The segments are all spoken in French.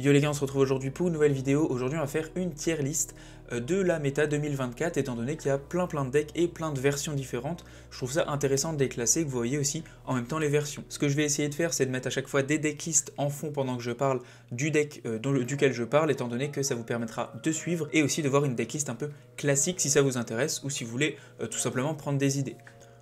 Yo les gars, on se retrouve aujourd'hui pour une nouvelle vidéo. Aujourd'hui on va faire une tier list de la méta 2024 étant donné qu'il y a plein de decks et plein de versions différentes. Je trouve ça intéressant de les classer, que vous voyez aussi en même temps les versions. Ce que je vais essayer de faire, c'est de mettre à chaque fois des decklists en fond pendant que je parle du deck duquel je parle, étant donné que ça vous permettra de suivre et aussi de voir une decklist un peu classique si ça vous intéresse ou si vous voulez tout simplement prendre des idées.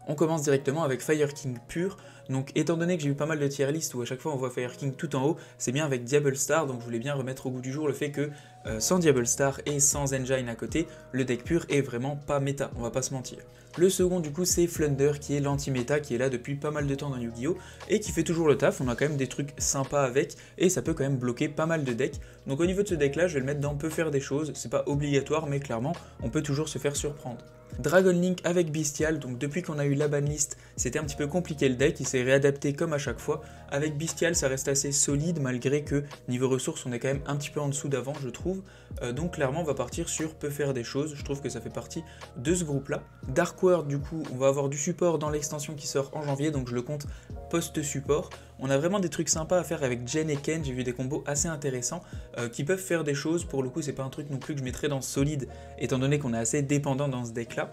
On commence directement avec Fire King pur. Donc étant donné que j'ai eu pas mal de tier list où à chaque fois on voit Fire King tout en haut, c'est bien avec Diable Star, donc je voulais bien remettre au goût du jour le fait que sans Diable Star et sans Engine à côté, le deck pur est vraiment pas méta, on va pas se mentir. Le second du coup c'est Flunder qui est l'anti-méta, qui est là depuis pas mal de temps dans Yu-Gi-Oh! Et qui fait toujours le taf, on a quand même des trucs sympas avec, et ça peut quand même bloquer pas mal de decks. Donc au niveau de ce deck là, je vais le mettre dans peut faire des choses, c'est pas obligatoire mais clairement on peut toujours se faire surprendre. Dragon Link avec Bystial, donc depuis qu'on a eu la banlist, c'était un petit peu compliqué le deck, il s'est réadapté comme à chaque fois. Avec Bystial, ça reste assez solide, malgré que niveau ressources, on est quand même un petit peu en dessous d'avant, je trouve. Donc clairement, on va partir sur peut faire des choses, je trouve que ça fait partie de ce groupe-là. Dark World, du coup, on va avoir du support dans l'extension qui sort en janvier, donc je le compte post-support. On a vraiment des trucs sympas à faire avec Jen et Ken, j'ai vu des combos assez intéressants qui peuvent faire des choses. Pour le coup, c'est pas un truc non plus que je mettrais dans solide, étant donné qu'on est assez dépendant dans ce deck-là.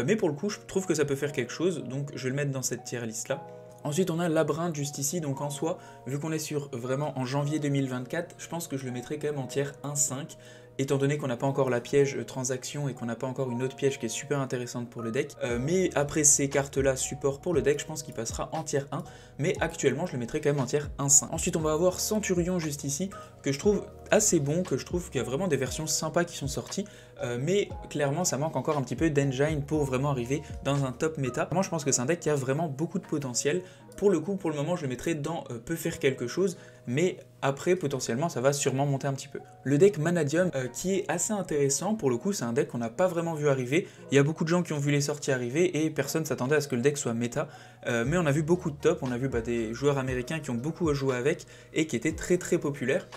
Mais pour le coup, je trouve que ça peut faire quelque chose, donc je vais le mettre dans cette tier list-là. Ensuite, on a Labyrinthe juste ici, donc en soi, vu qu'on est sur vraiment en janvier 2024, je pense que je le mettrai quand même en tier 1-5, étant donné qu'on n'a pas encore la piège transaction et qu'on n'a pas encore une autre piège qui est super intéressante pour le deck. Mais après ces cartes-là, support pour le deck, je pense qu'il passera en tier 1, mais actuellement, je le mettrai quand même en tier 1-5. Ensuite, on va avoir Centurion juste ici, que je trouve assez bon, que je trouve qu'il y a vraiment des versions sympas qui sont sorties, mais clairement ça manque encore un petit peu d'engine pour vraiment arriver dans un top méta. Moi je pense que c'est un deck qui a vraiment beaucoup de potentiel. Pour le coup, pour le moment je le mettrai dans peut faire quelque chose, mais après potentiellement ça va sûrement monter un petit peu. Le deck Manadium qui est assez intéressant, pour le coup c'est un deck qu'on n'a pas vraiment vu arriver. Il y a beaucoup de gens qui ont vu les sorties arriver et personne s'attendait à ce que le deck soit méta, mais on a vu beaucoup de top, on a vu des joueurs américains qui ont beaucoup joué avec et qui étaient très populaires.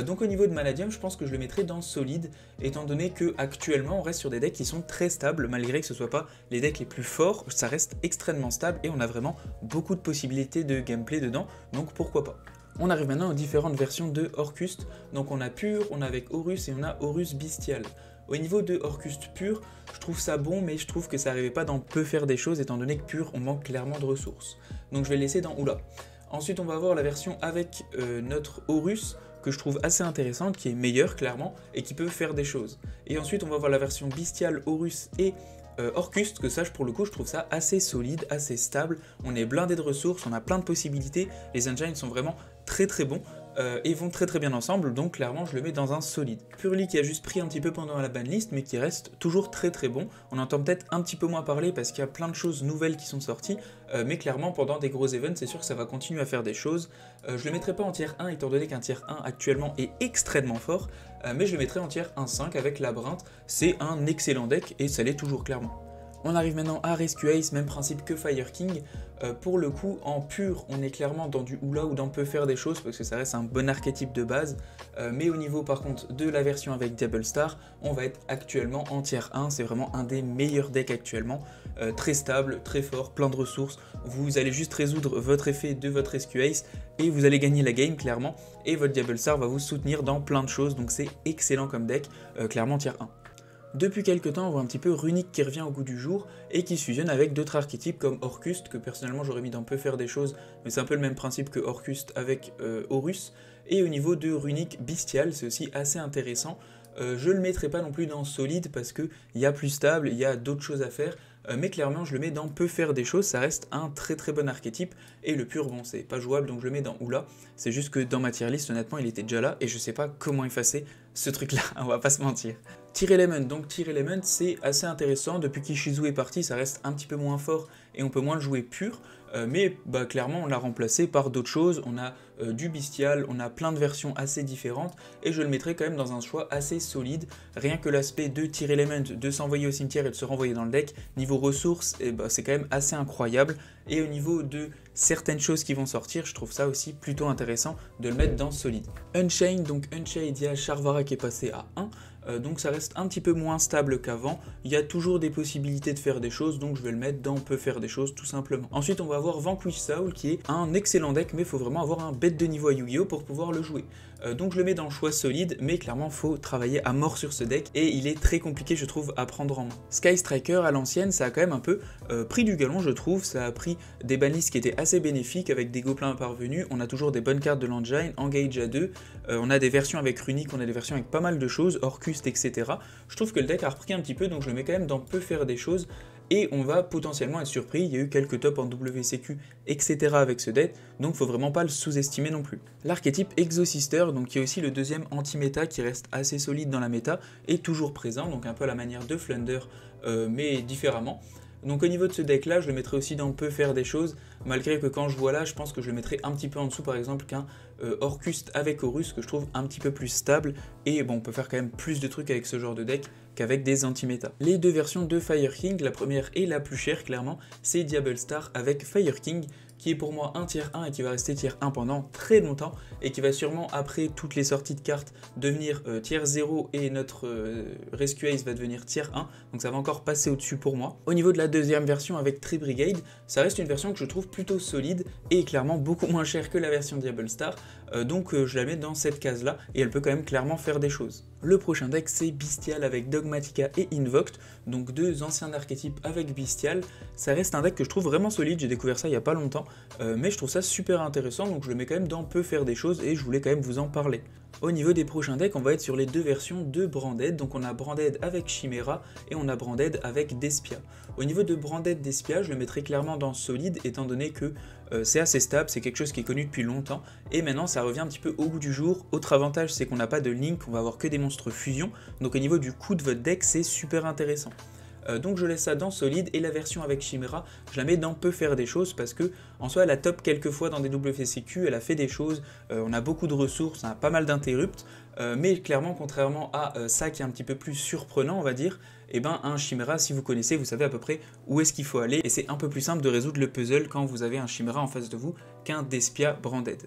Donc au niveau de Manadium, je pense que je le mettrai dans solide, étant donné que actuellement on reste sur des decks qui sont très stables, malgré que ce ne soit pas les decks les plus forts, ça reste extrêmement stable et on a vraiment beaucoup de possibilités de gameplay dedans, donc pourquoi pas. On arrive maintenant aux différentes versions de Orcust, donc on a Pur, on a avec Horus et on a Horus Bystial. Au niveau de Orcust Pur, je trouve ça bon, mais je trouve que ça n'arrivait pas dans peut faire des choses, étant donné que Pur, on manque clairement de ressources. Donc je vais le laisser dans Oula. Ensuite on va avoir la version avec notre Horus, que je trouve assez intéressante, qui est meilleure clairement, et qui peut faire des choses. Et ensuite on va voir la version Bystial, Horus et Orcust, que ça pour le coup je trouve ça assez solide, assez stable, on est blindé de ressources, on a plein de possibilités, les engines sont vraiment très bons, et vont très bien ensemble, donc clairement je le mets dans un solide. Purely qui a juste pris un petit peu pendant la banlist, mais qui reste toujours très bon, on entend peut-être un petit peu moins parler parce qu'il y a plein de choses nouvelles qui sont sorties, mais clairement pendant des gros events c'est sûr que ça va continuer à faire des choses. Je le mettrai pas en tier 1 étant donné qu'un tier 1 actuellement est extrêmement fort, mais je le mettrai en tier 1-5 avec Labyrinthe, c'est un excellent deck et ça l'est toujours clairement. On arrive maintenant à Rescue Ace, même principe que Fire King. Pour le coup, en pur, on est clairement dans du Oula ou dans peut faire des choses parce que ça reste un bon archétype de base. Mais au niveau par contre de la version avec Diable Star, on va être actuellement en tier 1. C'est vraiment un des meilleurs decks actuellement. Très stable, très fort, plein de ressources. Vous allez juste résoudre votre effet de votre Rescue Ace et vous allez gagner la game clairement. Et votre Diable Star va vous soutenir dans plein de choses. Donc c'est excellent comme deck, clairement tier 1. Depuis quelques temps, on voit un petit peu Runic qui revient au goût du jour et qui se fusionne avec d'autres archétypes comme Orcust, que personnellement j'aurais mis dans peu faire des choses, mais c'est un peu le même principe que Orcust avec Horus. Et au niveau de Runic Bystial, c'est aussi assez intéressant. Je le mettrai pas non plus dans solide parce qu'il y a plus stable, il y a d'autres choses à faire, mais clairement je le mets dans peut faire des choses, ça reste un très bon archétype, et le pur bon c'est pas jouable donc je le mets dans Oula, c'est juste que dans ma tier list honnêtement il était déjà là et je sais pas comment effacer ce truc là, on va pas se mentir. Tear Element, donc Tear Element c'est assez intéressant, depuis qu'Ishizu est parti ça reste un petit peu moins fort et on peut moins le jouer pur, mais clairement on l'a remplacé par d'autres choses, on a du Bystial, on a plein de versions assez différentes et je le mettrai quand même dans un choix assez solide, rien que l'aspect de Tear Element, de s'envoyer au cimetière et de se renvoyer dans le deck, niveau ressources c'est quand même assez incroyable, et au niveau de certaines choses qui vont sortir, je trouve ça aussi plutôt intéressant de le mettre dans solide. Unchained, donc Unchained, il y a Charvara qui est passé à 1, donc ça reste un petit peu moins stable qu'avant, il y a toujours des possibilités de faire des choses, donc je vais le mettre dans peut faire des choses tout simplement. Ensuite on va avoir Vanquish Soul qui est un excellent deck, mais il faut vraiment avoir un bête de niveau à Yu-Gi-Oh pour pouvoir le jouer. donc je le mets dans le choix solide, mais clairement faut travailler à mort sur ce deck et il est très compliqué je trouve à prendre en main. Sky Striker à l'ancienne ça a quand même un peu pris du galon je trouve, ça a pris des banlists qui étaient assez bénéfiques avec des gobelins parvenus, on a toujours des bonnes cartes de l'engine, Engage à 2, on a des versions avec Runic, on a des versions avec pas mal de choses, Orcust etc. Je trouve que le deck a repris un petit peu donc je le mets quand même dans peut faire des choses. Et on va potentiellement être surpris, il y a eu quelques tops en WCQ, etc. avec ce deck, donc faut vraiment pas le sous-estimer non plus. L'archétype Exosister, donc qui est aussi le deuxième anti-méta qui reste assez solide dans la méta, est toujours présent, donc un peu à la manière de Flunder, mais différemment. Donc au niveau de ce deck là, je le mettrai aussi dans peut faire des choses, malgré que quand je vois là, je pense que je le mettrai un petit peu en dessous par exemple qu'un Orcust avec Horus, que je trouve un petit peu plus stable, et bon on peut faire quand même plus de trucs avec ce genre de deck qu'avec des anti-méta. Les deux versions de Fire King, la première et la plus chère clairement, c'est Diablo Star avec Fire King, qui est pour moi un tier 1 et qui va rester tier 1 pendant très longtemps, et qui va sûrement après toutes les sorties de cartes devenir tier 0 et notre Rescue Ace va devenir tier 1, donc ça va encore passer au-dessus pour moi. Au niveau de la deuxième version avec Tree Brigade, ça reste une version que je trouve plutôt solide et clairement beaucoup moins chère que la version Diablo Star, donc je la mets dans cette case là et elle peut quand même clairement faire des choses. Le prochain deck c'est Bystial avec Dogmatika et Invoked, donc deux anciens archétypes avec Bystial. Ça reste un deck que je trouve vraiment solide, j'ai découvert ça il y a pas longtemps, mais je trouve ça super intéressant donc je le mets quand même dans peut faire des choses et je voulais quand même vous en parler. Au niveau des prochains decks, on va être sur les deux versions de Branded, donc on a Branded avec Chimera et on a Branded avec Despia. Au niveau de Branded Despia, je le mettrai clairement dans solide étant donné que c'est assez stable, c'est quelque chose qui est connu depuis longtemps et maintenant ça revient un petit peu au goût du jour. Autre avantage c'est qu'on n'a pas de link, on va avoir que des monstres fusion, donc au niveau du coût de votre deck c'est super intéressant. Donc je laisse ça dans solide et la version avec Chimera, je la mets dans peut faire des choses parce que en soi elle a top quelques fois dans des WCQ, elle a fait des choses, on a beaucoup de ressources, on a pas mal d'interrupts, mais clairement contrairement à ça qui est un petit peu plus surprenant on va dire, et ben un Chimera si vous connaissez vous savez à peu près où est-ce qu'il faut aller et c'est un peu plus simple de résoudre le puzzle quand vous avez un Chimera en face de vous qu'un Despia Branded.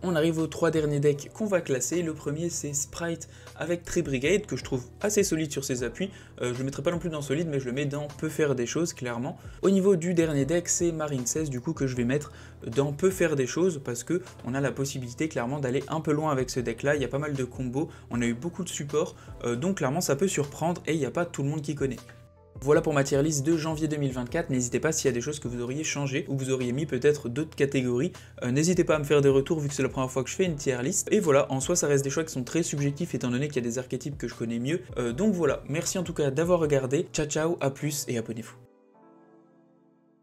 On arrive aux trois derniers decks qu'on va classer. Le premier c'est Sprite avec Tree Brigade que je trouve assez solide sur ses appuis. Je le mettrai pas non plus dans solide mais je le mets dans peut faire des choses clairement. Au niveau du dernier deck c'est Marine 16 du coup que je vais mettre dans peut faire des choses parce que on a la possibilité clairement d'aller un peu loin avec ce deck là. Il y a pas mal de combos, on a eu beaucoup de support donc clairement ça peut surprendre et il n'y a pas tout le monde qui connaît. Voilà pour ma tier list de janvier 2024, n'hésitez pas s'il y a des choses que vous auriez changé ou vous auriez mis peut-être d'autres catégories, n'hésitez pas à me faire des retours vu que c'est la première fois que je fais une tier list. Et voilà, en soi ça reste des choix qui sont très subjectifs étant donné qu'il y a des archétypes que je connais mieux, donc voilà, merci en tout cas d'avoir regardé, ciao ciao, à plus et abonnez-vous.